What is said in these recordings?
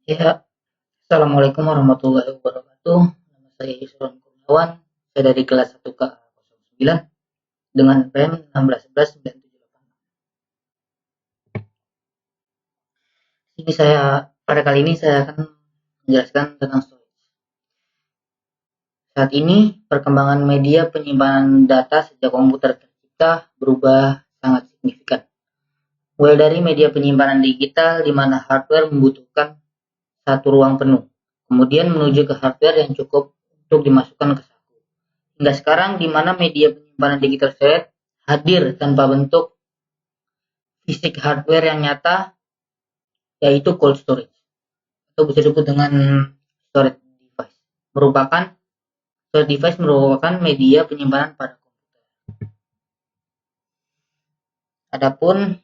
Ya, Assalamualaikum warahmatullahi wabarakatuh. Nama saya Yusron Kurniawan. Saya dari kelas 1 KA09 dengan PEM 1611-978. Pada kali ini saya akan menjelaskan tentang storage. Saat ini, perkembangan media penyimpanan data sejak komputer tercipta berubah sangat signifikan. Mulai dari media penyimpanan digital di mana hardware membutuhkan satu ruang penuh, kemudian menuju ke hardware yang cukup untuk dimasukkan ke saku. Hingga sekarang di mana media penyimpanan digital storage hadir tanpa bentuk fisik hardware yang nyata, yaitu cold storage atau bisa disebut dengan storage device. Storage device merupakan media penyimpanan pada komputer. Adapun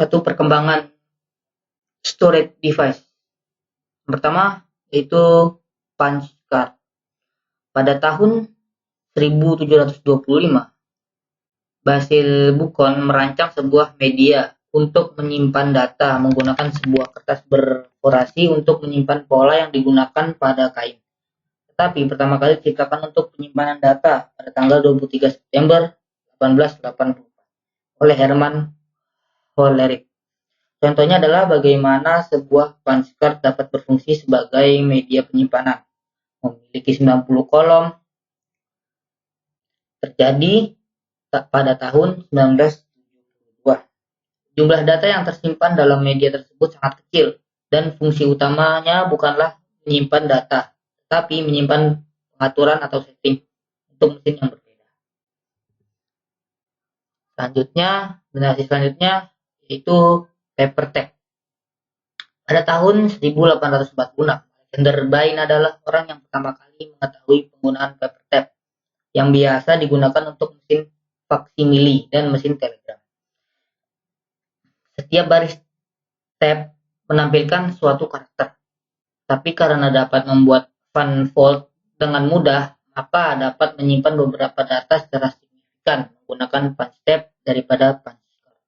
suatu perkembangan storage device pertama yaitu punch card. Pada tahun 1725, Basil Buchan merancang sebuah media untuk menyimpan data menggunakan sebuah kertas berorasi untuk menyimpan pola yang digunakan pada kain. Tetapi pertama kali diciptakan untuk penyimpanan data pada tanggal 23 September 1884 oleh Herman Hollerith. Contohnya adalah bagaimana sebuah punch card dapat berfungsi sebagai media penyimpanan. Memiliki 90 kolom. Terjadi pada tahun 1972. Jumlah data yang tersimpan dalam media tersebut sangat kecil dan fungsi utamanya bukanlah menyimpan data, tetapi menyimpan pengaturan atau setting untuk mesin yang berbeda. Generasi selanjutnya yaitu paper tape. Pada tahun 1846, Alexander Bain adalah orang yang pertama kali mengetahui penggunaan paper tape yang biasa digunakan untuk mesin faksimili dan mesin telegram. Setiap baris tape menampilkan suatu karakter, tapi karena dapat membuat font fold dengan mudah, maka dapat menyimpan beberapa data secara signifikan menggunakan punch tape daripada punch card.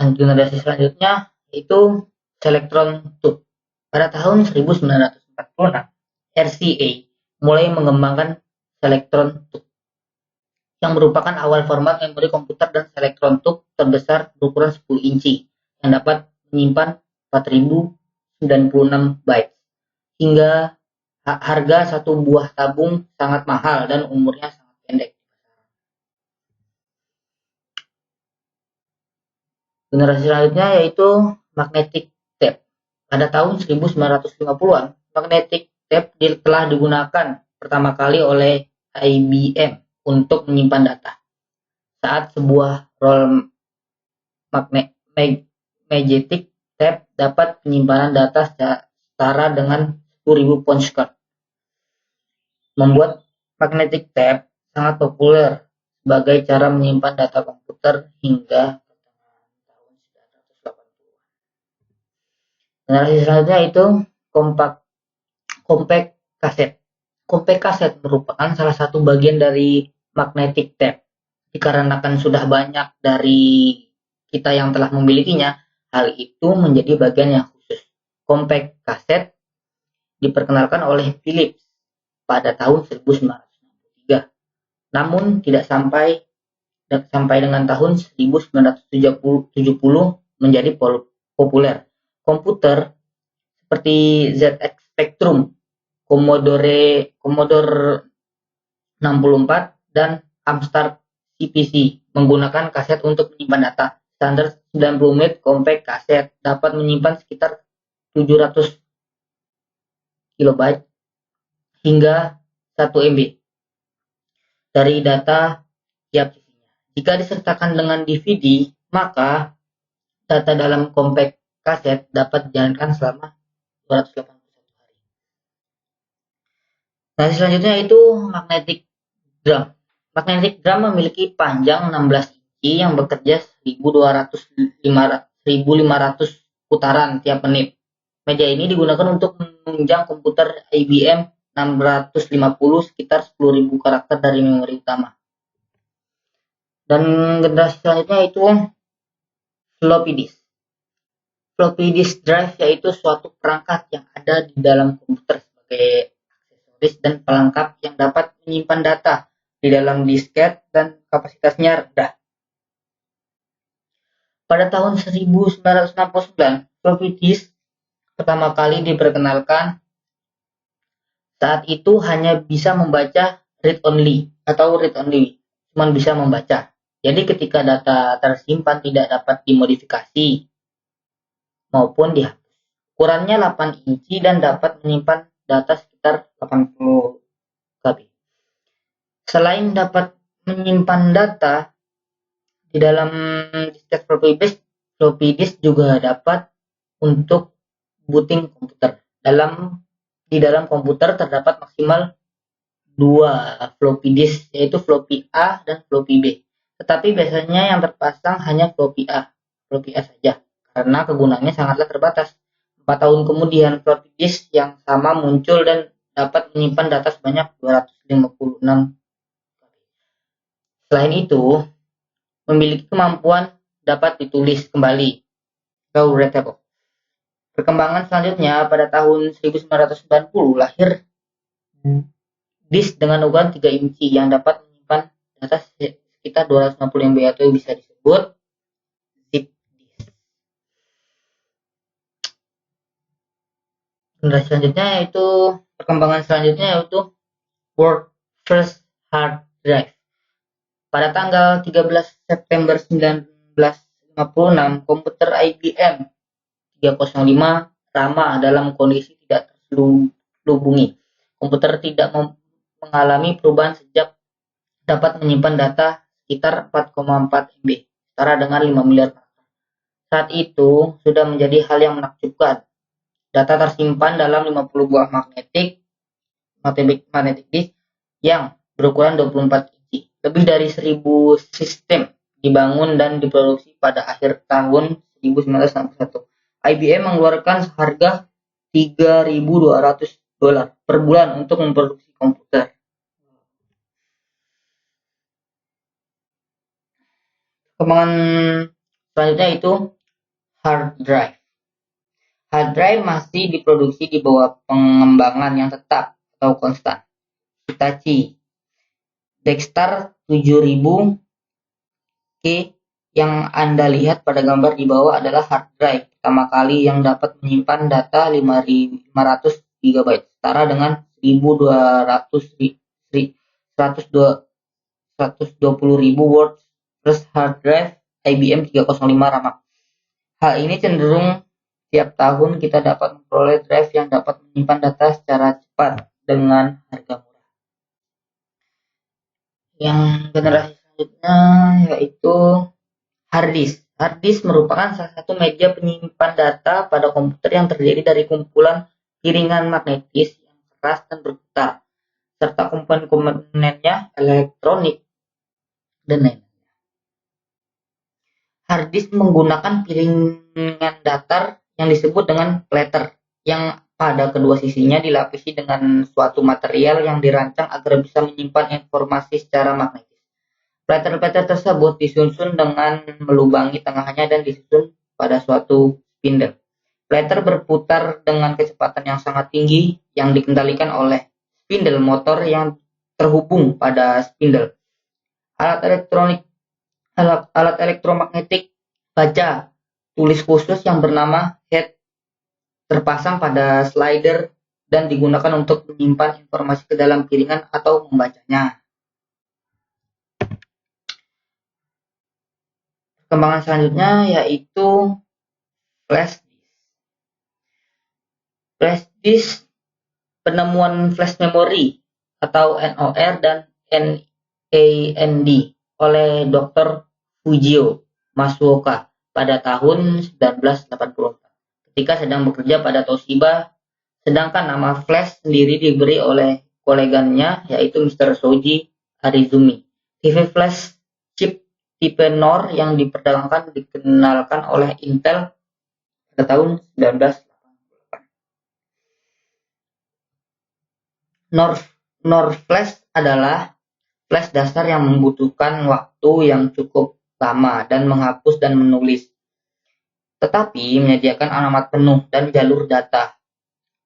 Generasi selanjutnya yaitu Selectron tube. Pada tahun 1946, RCA mulai mengembangkan Selectron tube, yang merupakan awal format memori komputer dan Selectron tube terbesar berukuran 10 inci yang dapat menyimpan 4096 bytes. Hingga harga satu buah tabung sangat mahal dan umurnya sangat pendek. Generasi selanjutnya yaitu magnetic tape. Pada tahun 1950-an, magnetic tape telah digunakan pertama kali oleh IBM untuk menyimpan data. Saat sebuah roll magnetic tape dapat penyimpanan data setara dengan 10.000 punch card. Membuat magnetic tape sangat populer sebagai cara menyimpan data komputer hingga tahun 1980. Generasi selanjutnya itu compact cassette. Compact cassette merupakan salah satu bagian dari magnetic tape. Dikarenakan sudah banyak dari kita yang telah memilikinya, hal itu menjadi bagian yang khusus. Compact cassette diperkenalkan oleh Philips pada tahun 1963. Namun tidak sampai dengan tahun 1970 menjadi populer. Komputer seperti ZX Spectrum, Commodore 64 dan Amstrad CPC menggunakan kaset untuk menyimpan data. Standar 90 menit compact kaset dapat menyimpan sekitar 700 kilobyte hingga 1 MB dari data tiap sisinya. Jika disertakan dengan DVD, maka data dalam compact kaset dapat dijalankan selama 281 hari. Nah, selanjutnya itu magnetic drum. Magnetic drum memiliki panjang 16 inci yang bekerja 1500 putaran tiap menit. Meja ini digunakan untuk menunjang komputer IBM 650 sekitar 10.000 karakter dari memori utama. Dan generasi selanjutnya itu floppy disk. Floppy disk drive yaitu suatu perangkat yang ada di dalam komputer sebagai aksesoris dan pelengkap yang dapat menyimpan data di dalam disket dan kapasitasnya rendah. Pada tahun 1969, floppy disk pertama kali diperkenalkan. Saat itu hanya bisa membaca read only atau read only, cuma bisa membaca. Jadi ketika data tersimpan tidak dapat dimodifikasi maupun dihapus. Ukurannya 8 inci dan dapat menyimpan data sekitar 80 KB. Selain dapat menyimpan data di dalam disket floppy disk juga dapat untuk booting komputer. Di dalam komputer terdapat maksimal 2 floppy disk, yaitu floppy A dan floppy B. Tetapi biasanya yang terpasang hanya floppy A saja, karena kegunaannya sangatlah terbatas. 4 tahun kemudian, floppy disk yang sama muncul dan dapat menyimpan data sebanyak 256 KB. Selain itu, memiliki kemampuan dapat ditulis kembali atau readable. Perkembangan selanjutnya pada tahun 1990 lahir disk dengan ukuran 3 inci yang dapat menyimpan data sekitar 250 MB atau bisa disebut zip disk. Perkembangan selanjutnya yaitu World First Hard Drive. Pada tanggal 13 September 1956, komputer IBM 305 ramah dalam kondisi tidak terhubungi. Komputer tidak mengalami perubahan sejak dapat menyimpan data sekitar 4,4 MB, setara dengan 5 miliar karakter. Saat itu sudah menjadi hal yang menakjubkan. Data tersimpan dalam 50 buah magnetic disk yang berukuran 24 inci. Lebih dari 1000 sistem dibangun dan diproduksi pada akhir tahun 1961. IBM mengeluarkan seharga $3.200 per bulan untuk memproduksi komputer. Perkembangan selanjutnya itu hard drive. Hard drive masih diproduksi di bawah pengembangan yang tetap atau konstan. Hitachi Dextar 7000 K yang Anda lihat pada gambar di bawah adalah hard drive pertama kali yang dapat menyimpan data 500 GB, setara dengan 120.000 words plus hard drive IBM 305 ramah. Hal ini cenderung tiap tahun kita dapat memperoleh drive yang dapat menyimpan data secara cepat dengan harga murah. Yang generasi selanjutnya yaitu hard disk. Hard disk merupakan salah satu media penyimpan data pada komputer yang terdiri dari kumpulan piringan magnetis yang keras dan berputar, serta komponen-komponennya, elektronik, dan lain-lain. Hard disk menggunakan piringan datar yang disebut dengan platter, yang pada kedua sisinya dilapisi dengan suatu material yang dirancang agar bisa menyimpan informasi secara magnetis. Platter-platter tersebut disusun dengan melubangi tengahnya dan disusun pada suatu spindle. Platter berputar dengan kecepatan yang sangat tinggi yang dikendalikan oleh spindle motor yang terhubung pada spindle. Alat elektromagnetik baca tulis khusus yang bernama head terpasang pada slider dan digunakan untuk menyimpan informasi ke dalam piringan atau membacanya. Perkembangan selanjutnya yaitu flash disk. Flash disk, penemuan flash memory atau NOR dan NAND oleh Dr. Fujio Masuoka pada tahun 1984 ketika sedang bekerja pada Toshiba, sedangkan nama flash sendiri diberi oleh koleganya yaitu Mr. Shoji Arizumi. TV flash chip tipe NOR yang diperdagangkan dikenalkan oleh Intel pada tahun 1988. NOR flash adalah flash dasar yang membutuhkan waktu yang cukup lama dan menghapus dan menulis, tetapi menyediakan alamat penuh dan jalur data,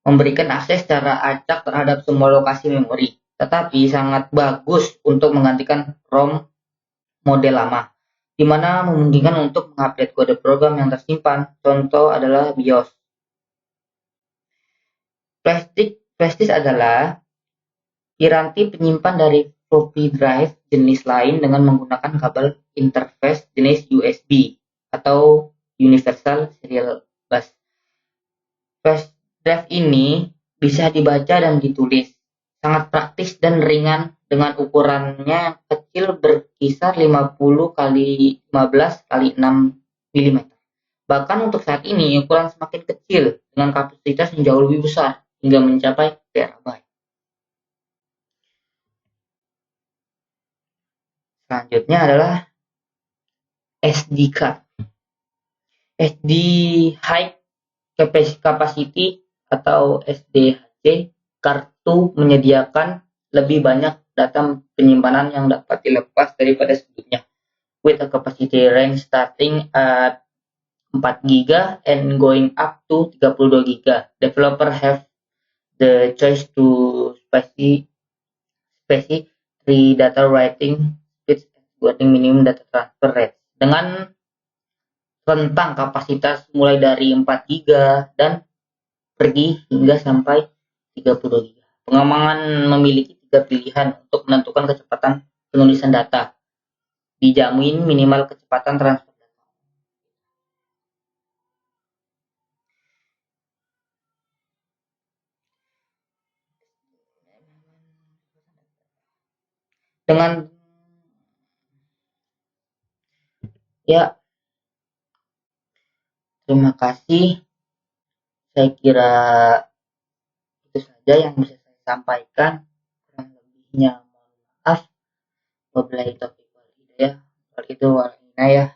memberikan akses secara acak terhadap semua lokasi memori, tetapi sangat bagus untuk menggantikan ROM model lama, di mana memungkinkan untuk mengupdate kode program yang tersimpan. Contoh adalah BIOS. Flash disk adalah piranti penyimpan dari floppy drive jenis lain dengan menggunakan kabel interface jenis USB atau Universal Serial Bus. Flash drive ini bisa dibaca dan ditulis, sangat praktis dan ringan dengan ukurannya yang kecil berkisar 50 kali 15 kali 6 mm. Bahkan untuk saat ini ukuran semakin kecil dengan kapasitas yang jauh lebih besar hingga mencapai terabyte. Selanjutnya adalah SD card. SD High Capacity atau SDHC kartu menyediakan lebih banyak data penyimpanan yang dapat dilepas daripada sebelumnya, with a capacity range starting at 4 GB and going up to 32 GB. Developer have the choice to specify 3 data writing speeds and minimum data transfer rate dengan rentang kapasitas mulai dari 4 GB dan pergi hingga sampai 32 GB. Pengembangan memiliki 3 pilihan untuk menentukan kecepatan penulisan data. Dijamin minimal kecepatan transfer data. Dengan ya, terima kasih. Saya kira itu saja yang bisa saya sampaikan. Kurang lebihnya mohon maaf. Wabillahi taufiq wal hidayah. Wal itu wal inayah.